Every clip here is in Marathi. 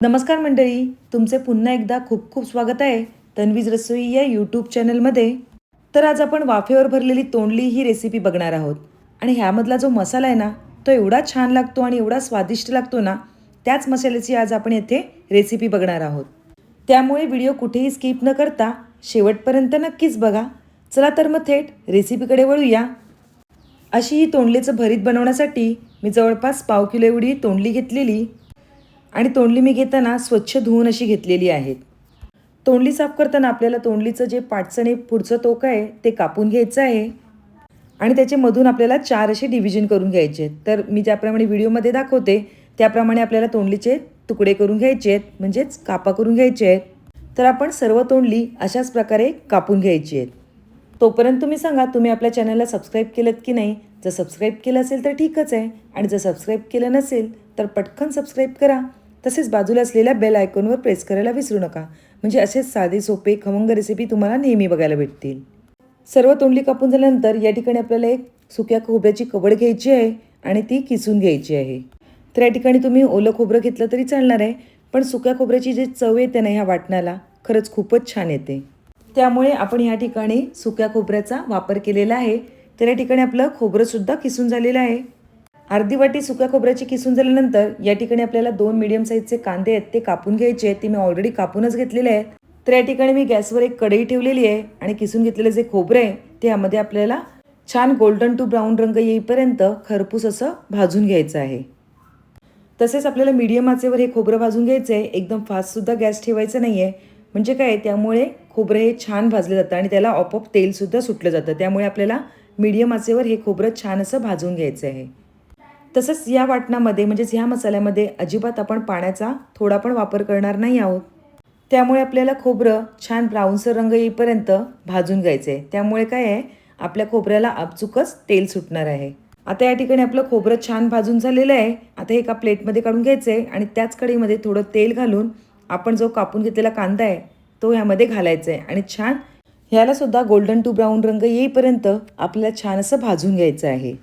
नमस्कार मंडळी, तुमचे पुन्हा एकदा खूप खूप स्वागत आहे तन्वीज रसोई या यूट्यूब चॅनलमध्ये. तर आज आपण वाफेवर भरलेली तोंडली ही रेसिपी बघणार आहोत. आणि ह्यामधला जो मसाला आहे ना, तो एवढा छान लागतो आणि एवढा स्वादिष्ट लागतो ना, त्याच मसाल्याची आज आपण येथे रेसिपी बघणार आहोत. त्यामुळे व्हिडिओ कुठेही स्किप न करता शेवटपर्यंत नक्कीच बघा. चला तर मग थेट रेसिपीकडे वळूया. अशी ही तोंडलीचं भरीत बनवण्यासाठी मी जवळपास पाव किलो एवढी तोंडली घेतलेली आणि तोंडली मी घेताना स्वच्छ धुवून अशी घेतलेली आहेत. तोंडली साफ करताना आपल्याला तोंडलीचं जे पाठचं पुढचं टोक आहे ते कापून घ्यायचं आहे आणि त्याचे मधून आपल्याला 4 असे डिव्हिजन करून घ्यायचे आहेत. तर मी ज्याप्रमाणे व्हिडिओमध्ये दाखवते त्याप्रमाणे आपल्याला तोंडलीचे तुकडे करून घ्यायचे आहेत, म्हणजेच कापा करून घ्यायचे आहेत. तर आपण सर्व तोंडली अशाच प्रकारे कापून घ्यायची आहेत. तोपर्यंत तुम्ही सांगा, तुम्ही आपल्या चॅनलला सबस्क्राईब केलं की नाही? जर सबस्क्राईब केलं असेल तर ठीकच आहे, आणि जर सबस्क्राईब केलं नसेल तर पटकन सबस्क्राईब करा. तसेच बाजूला असलेल्या बेल आयकॉनवर प्रेस करायला विसरू नका, म्हणजे असेच साधे सोपे खमंग रेसिपी तुम्हाला नेहमी बघायला भेटतील. सर्व तोंडली कापून झाल्यानंतर या ठिकाणी आपल्याला एक सुक्या खोबऱ्याची कवड घ्यायची आहे आणि ती किसून घ्यायची आहे. तर या ठिकाणी तुम्ही ओलं खोबरं घेतलं तरी चालणार आहे, पण सुक्या खोबऱ्याची जी चव येते ना ह्या वाटणाला, खरंच खूपच छान येते. त्यामुळे आपण ह्या ठिकाणी सुक्या खोबऱ्याचा वापर केलेला आहे. तर या ठिकाणी आपलं खोबरंसुद्धा किसून झालेलं आहे. अर्धी वाटी सुक्या खोबऱ्याची किसून झाल्यानंतर या ठिकाणी आपल्याला 2 मीडियम साईजचे कांदे आहेत ते कापून घ्यायचे आहेत. ते मी ऑलरेडी कापूनच घेतलेले आहेत. तर या ठिकाणी मी गॅसवर एक कढई ठेवलेली आहे आणि किसून घेतलेलं जे खोबरं आहे ते यामध्ये आपल्याला छान गोल्डन टू ब्राऊन रंग येईपर्यंत खरपूस असं भाजून घ्यायचं आहे. तसेच आपल्याला मीडियम आचेवर हे खोबरं भाजून घ्यायचं आहे. एकदम फास्टसुद्धा गॅस ठेवायचं नाही आहे, म्हणजे काय त्यामुळे खोबरं हे छान भाजलं जातं आणि त्याला आपोआप तेलसुद्धा सुटलं जातं. त्यामुळे आपल्याला मीडियम आचेवर हे खोबरं छान असं भाजून घ्यायचं आहे. तसंच या वाटणामध्ये म्हणजेच ह्या मसाल्यामध्ये अजिबात आपण पाण्याचा थोडा पण वापर करणार नाही आहोत. त्यामुळे आपल्याला खोबरं छान ब्राऊनसर रंग येईपर्यंत भाजून घ्यायचं आहे. त्यामुळे काय आहे, आपल्या खोबऱ्याला आपचुकच तेल सुटणार आहे. आता या ठिकाणी आपलं खोबरं छान भाजून झालेलं आहे. आता हे एका प्लेटमध्ये काढून घ्यायचं आहे आणि त्याच कढईमध्ये थोडं तेल घालून आपण जो कापून घेतलेला कांदा आहे तो ह्यामध्ये घालायचा आहे आणि छान ह्यालासुद्धा गोल्डन टू ब्राऊन रंग येईपर्यंत आपल्याला छान असं भाजून घ्यायचं आहे.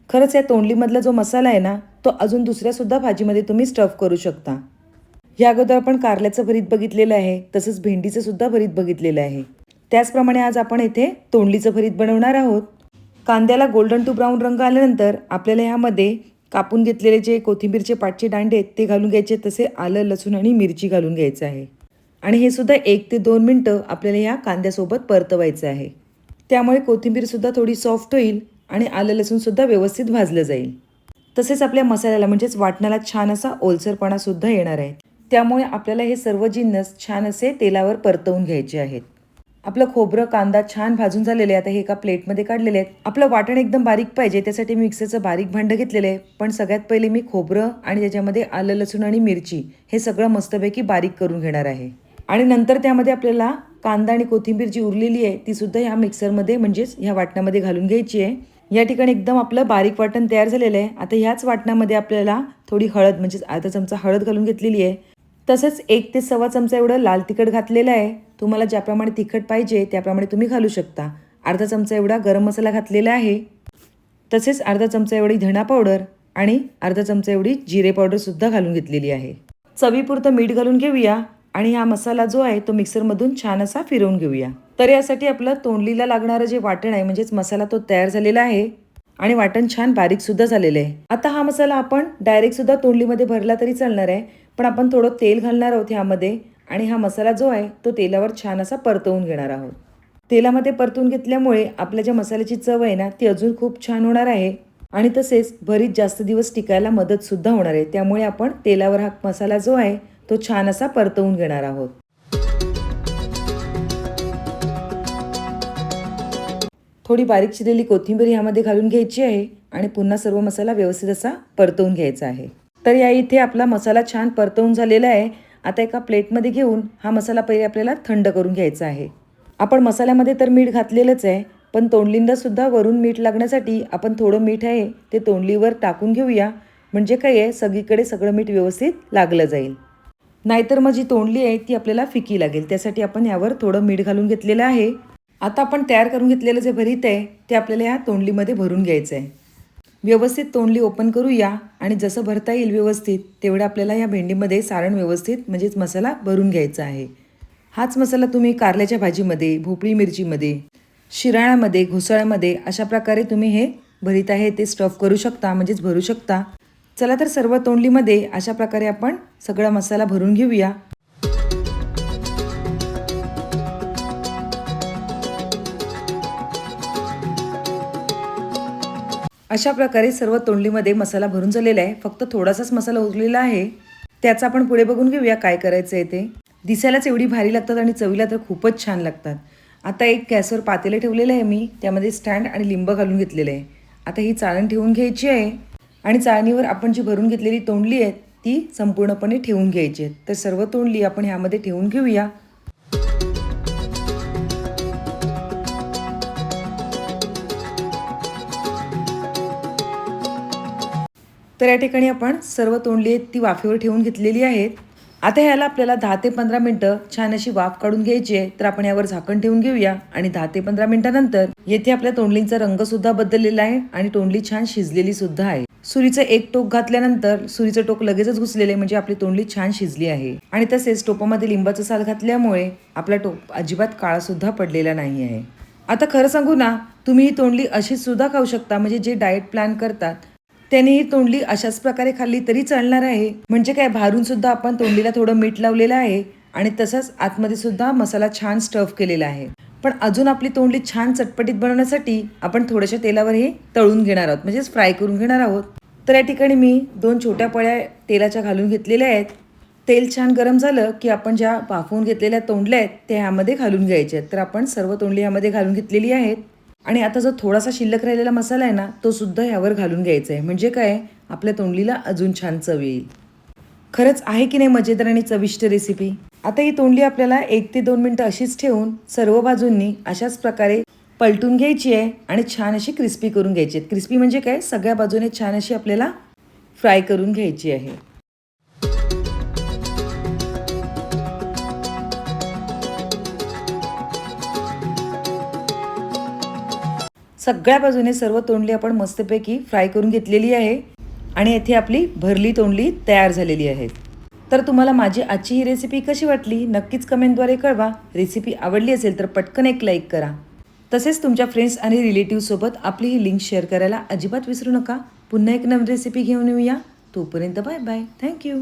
खरंच या तोंडलीमधला जो मसाला आहे ना, तो अजून दुसऱ्यासुद्धा भाजीमध्ये तुम्ही स्टफ करू शकता. ह्या अगोदर आपण कारल्याचं भरीत बघितलेलं आहे, तसंच भेंडीचं सुद्धा भरीत बघितलेलं आहे. त्याचप्रमाणे आज आपण इथे तोंडलीचं भरीत बनवणार आहोत. कांद्याला गोल्डन टू ब्राऊन रंग आल्यानंतर आपल्याला ह्यामध्ये कापून घेतलेले जे कोथिंबीरचे पाटचे दांडे आहेत ते घालून घ्यायचे. तसे आलं, लसूण आणि मिरची घालून घ्यायचं आहे आणि हे सुद्धा 1 ते 2 मिनटं आपल्याला ह्या कांद्यासोबत परतवायचं आहे. त्यामुळे कोथिंबीरसुद्धा थोडी सॉफ्ट होईल आणि आलं लसूणसुद्धा व्यवस्थित भाजलं जाईल. तसेच आपल्या मसाल्याला म्हणजेच वाटणाला छान असा ओलसरपणासुद्धा येणार आहे. त्यामुळे आपल्याला हे सर्व जिन्नस छान असे तेलावर परतवून घ्यायचे आहेत. आपलं खोबरं कांदा छान भाजून झालेले आहे. आता हे एका प्लेटमध्ये काढलेले आहेत. आपलं वाटण एकदम बारीक पाहिजे त्यासाठी मी मिक्सरचं बारीक भांडं घेतलेलं आहे. पण सगळ्यात पहिले मी खोबरं आणि त्याच्यामध्ये आलं लसूण आणि मिरची हे सगळं मस्तपैकी बारीक करून घेणार आहे. आणि नंतर त्यामध्ये आपल्याला कांदा आणि कोथिंबीर जी उरलेली आहे ती सुद्धा ह्या मिक्सरमध्ये म्हणजेच ह्या वाटणामध्ये घालून घ्यायची आहे. या ठिकाणी एकदम आपलं बारीक वाटण तयार झालेलं आहे. आता ह्याच वाटणामध्ये आपल्याला थोडी हळद म्हणजेच अर्धा चमचा हळद घालून घेतलेली आहे. तसंच 1 ते सव्वा चमचा एवढं लाल तिखट घातलेलं आहे. तुम्हाला ज्याप्रमाणे तिखट पाहिजे त्याप्रमाणे तुम्ही घालू शकता. अर्धा चमचा एवढा गरम मसाला घातलेला आहे. तसेच अर्धा चमचा एवढी धणा पावडर आणि अर्धा चमचा एवढी जिरे पावडरसुद्धा घालून घेतलेली आहे. चवीपुरतं मीठ घालून घेऊया आणि हा मसाला जो आहे तो मिक्सरमधून छान असा फिरवून घेऊया. तर यासाठी आपलं तोंडलीला लागणारं जे वाटण आहे म्हणजेच मसाला तो तयार झालेला आहे आणि वाटण छान बारीकसुद्धा झालेलं आहे. आता हा मसाला आपण डायरेक्टसुद्धा तोंडलीमध्ये भरला तरी चालणार आहे, पण आपण थोडं तेल घालणार आहोत ह्यामध्ये आणि हा मसाला जो आहे तो तेलावर छान असा परतवून घेणार आहोत. तेलामध्ये परतवून घेतल्यामुळे आपल्या ज्या मसाल्याची चव आहे ना ती अजून खूप छान होणार आहे आणि तसेच भरीत जास्त दिवस टिकायला मदतसुद्धा होणार आहे. त्यामुळे आपण तेलावर हा मसाला जो आहे तो छान असा परतवून घेणार आहोत. थोडी बारीक चिरलेली कोथिंबीर ह्यामध्ये घालून घ्यायची आहे आणि पुन्हा सर्व मसाला व्यवस्थित असा परतवून घ्यायचा आहे. तर या इथे आपला मसाला छान परतवून झालेला आहे. आता एका प्लेटमध्ये घेऊन हा मसाला पहिले आपल्याला थंड करून घ्यायचा आहे. आपण मसाल्यामध्ये तर मीठ घातलेलंच आहे, पण तोंडलींनासुद्धा वरून मीठ लागण्यासाठी आपण थोडं मीठ आहे ते तोंडलीवर टाकून घेऊया, म्हणजे काय आहे सगळीकडे सगळं मीठ व्यवस्थित लागलं जाईल. नाहीतर मग जी तोंडली आहे ती आपल्याला फिकी लागेल. त्यासाठी आपण यावर थोडं मीठ घालून घेतलेलं आहे. आता आपण तयार करून घेतलेलं जे भरीत आहे ते आपल्याला या तोंडलीमध्ये भरून घ्यायचं आहे. व्यवस्थित तोंडली ओपन करूया आणि जसं भरता येईल व्यवस्थित तेवढं आपल्याला या भेंडीमध्ये सारण व्यवस्थित म्हणजेच मसाला भरून घ्यायचा आहे. हाच मसाला तुम्ही कारल्याच्या भाजीमध्ये, भोपळी मिरचीमध्ये, शिराळ्यामध्ये, घोसाळ्यामध्ये अशा प्रकारे तुम्ही हे भरीत आहे ते स्टफ करू शकता म्हणजेच भरू शकता. चला तर सर्व तोंडलीमध्ये अशा प्रकारे आपण सगळा मसाला भरून घेऊया. अशा प्रकारे सर्व तोंडलीमध्ये मसाला भरून झालेला आहे. फक्त थोडासाच मसाला उरलेला आहे. त्याचा आपण पुढे बघून घेऊया काय करायचं आहे ते. दिसायलाच एवढी भारी लागतात आणि चवीला तर खूपच छान लागतात. आता एक गॅसवर पातेले ठेवलेलं आहे मी, त्यामध्ये स्टँड आणि लिंब घालून घेतलेलं आहे. आता ही चाळण ठेवून घ्यायची आहे आणि चाळणीवर आपण जी भरून घेतलेली तोंडली आहेत ती संपूर्णपणे ठेवून घ्यायची आहेत. तर सर्व तोंडली आपण ह्यामध्ये ठेवून घेऊया. तर या ठिकाणी आपण सर्व तोंडली आहेत ती वाफेवर ठेवून घेतलेली आहेत. आता ह्याला आपल्याला 10 ते 15 मिनटं छान अशी वाफ काढून घ्यायची आहे. तर आपण यावर झाकण ठेवून घेऊया आणि 10 ते 15 मिनिटानंतर येथे आपल्या तोंडलींचा रंग सुद्धा बदललेला आहे आणि तोंडली छान शिजलेली सुद्धा आहे. सुरीचं एक टोक घातल्यानंतर सुरीचं टोक लगेचच घुसलेलं आहे म्हणजे आपली तोंडली छान शिजली आहे. आणि तसेच टोपामध्ये लिंबाचं साल घातल्यामुळे आपला टोप अजिबात काळा सुद्धा पडलेला नाही आहे. आता खरं सांगू ना, तुम्ही ही तोंडली अशीच सुद्धा खाऊ शकता. म्हणजे जे डाएट प्लॅन करतात त्याने ही तोंडली अशाच प्रकारे खाल्ली तरी चालणार आहे. म्हणजे काय, बाहेरून सुद्धा आपण तोंडलीला थोडं मीठ लावलेलं आहे आणि तसंच आतमध्ये सुद्धा मसाला छान स्टफ केलेला आहे. पण अजून आपली तोंडली छान चटपटीत बनवण्यासाठी आपण थोड्याशा तेलावर हे तळून घेणार आहोत म्हणजेच फ्राय करून घेणार आहोत. तर या ठिकाणी मी 2 छोट्या पळ्या तेलाच्या घालून घेतलेल्या आहेत. तेल छान गरम झालं की आपण ज्या वाफवून घेतलेल्या तोंडल्या आहेत त्या ह्यामध्ये घालून घ्यायच्या आहेत. तर आपण सर्व तोंडली ह्यामध्ये घालून घेतलेली आहेत आणि आता जो थोडासा शिल्लक राहिलेला मसाला आहे ना तो सुद्धा ह्यावर घालून घ्यायचा आहे. म्हणजे काय, आपल्या तोंडलीला अजून छान चव येईल. खरंच आहे की नाही मजेदार आणि चविष्ट रेसिपी. आता ही तोंडली आपल्याला 1 ते 2 मिनिटं अशीच ठेवून सर्व बाजूंनी अशाच प्रकारे पलटून घ्यायची आहे आणि छान अशी क्रिस्पी करून घ्यायची आहे. क्रिस्पी म्हणजे काय, सगळ्या बाजूने छान अशी आपल्याला फ्राय करून घ्यायची आहे. सगळ्या बाजूने सर्व तोंडली आपण मस्तपैकी फ्राय करून घेतलेली आहे आणि येथे आपली भरली तोंडली तयार झालेली आहे. तर तुम्हाला माझी आजची ही रेसिपी कशी वाटली नक्कीच कमेंटद्वारे कळवा. रेसिपी आवडली असेल तर पटकन एक लाईक करा. तसेच तुमच्या फ्रेंड्स आणि रिलेटिव्हसोबत आपली ही लिंक शेअर करायला अजिबात विसरू नका. पुन्हा एक नवीन रेसिपी घेऊन येऊया. तोपर्यंत बाय बाय. थँक्यू.